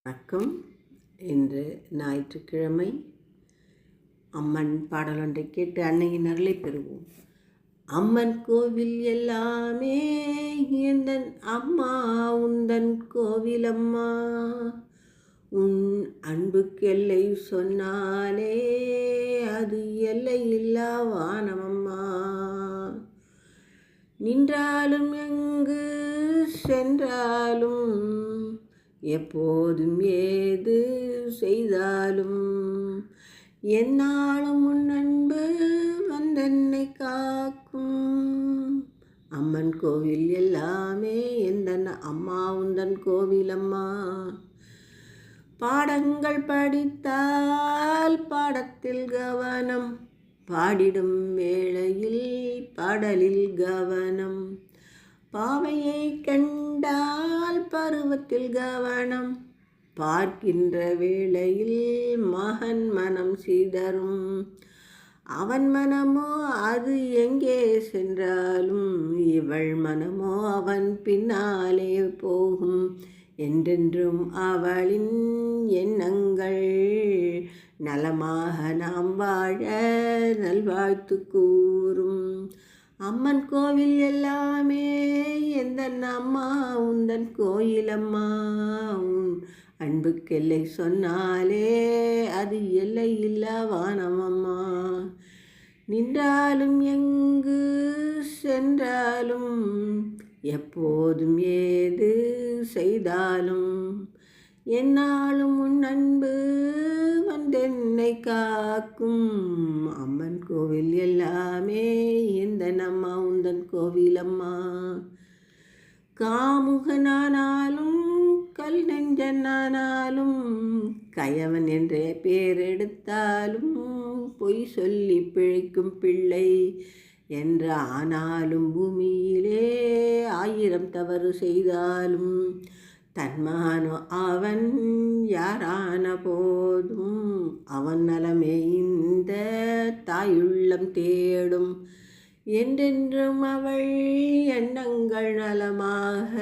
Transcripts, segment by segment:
வணக்கம். இன்று ஞாயிற்றுக்கிழமை. அம்மன் பாடலொன்றை கேட்டு அன்னையின் அருளை பெறுவோம். அம்மன் கோவில் எல்லாமே எந்தன் அம்மா உந்தன் கோவிலம்மா, உன் அன்புக்கெல்லை சொன்னாலே அது எல்லை இல்லா வானமம்மா. நின்றாலும் எங்கு சென்றாலும் எப்போதும் ஏது செய்தாலும் என்னாலும் உன் அன்பு வந்தென்னை காக்கும். அம்மன் கோவில் எல்லாமே எந்தன் அம்மா உந்தன் கோவிலம்மா. பாடங்கள் படித்தால் பாடத்தில் கவனம், பாடிடும் வேளையில் பாடலில் கவனம், பாவையை கண்டால் பருவத்தில் கவனம், பார்க்கின்ற வேளையில் மகன் மனம் சிதறும். அவன் மனமோ அது எங்கே சென்றாலும் இவள் மனமோ அவன் பின்னாலே போகும். என்றென்றும் அவளின் எண்ணங்கள் நலமாக நாம் வாழ நல்வாழ்த்து கூறும். அம்மன் கோவில் எல்லாமே எந்தன் அம்மா உந்தன் கோயிலம்மா, உன் அன்புக்கெல்லை சொன்னாலே அது எல்லை இல்லா வானமம்மா. நின்றாலும் எங்கு சென்றாலும் எப்போதும் ஏது செய்தாலும் என்னாலும் உன் அன்பு வந்தென்னை காக்கும். அம்மன் கோவில் எல்லாமே எந்தன் அம்மா உந்தன் கோவிலம்மா. காமுகனானாலும் கல் நெஞ்சனானாலும் கயவன் என்றே பேர் எடுத்தாலும் பொய் சொல்லி பிழைக்கும் பிள்ளை என்ற ஆனாலும் பூமியிலே 1000 தவறு செய்தாலும் தன்மானோ அவன் யாரான போதும் அவன் நலமே இந்த தாயுள்ளம் தேடும். என்றென்றும் அவள் எண்ணங்கள் நலமாக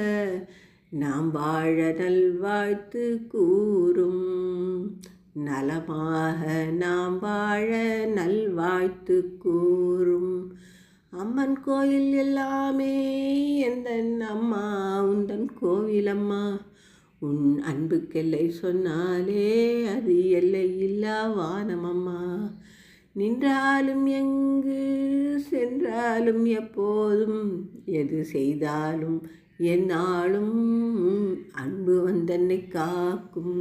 நாம் வாழ நல்வாழ்த்து கூறும். நலமாக நாம் வாழ நல்வாழ்த்து கூறும். அம்மன் கோயில் எல்லாமே எந்தன் அம்மா உந்தன் கோவிலம்மா, உன் அன்புக்கெல்லை சொன்னாலே அது எல்லை இல்லா வானமம்மா. நின்றாலும் எங்கு சென்றாலும் எப்போதும் எது செய்தாலும் எந்நாளும் அன்பு வந்தென்னை காக்கும்.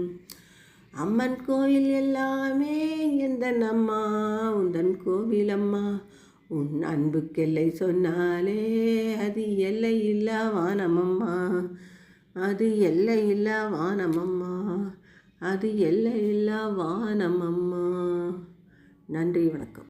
அம்மன் கோயில் எல்லாமே எந்தன் அம்மா உந்தன் கோவிலம்மா, உன் அன்புக்கெல்லை சொன்னாலே அது எல்லை இல்லா வானமம்மா, அது எல்லை இல்லா வானமம்மா, அது எல்லை இல்லா வானமம்மா. நன்றி, வணக்கம்.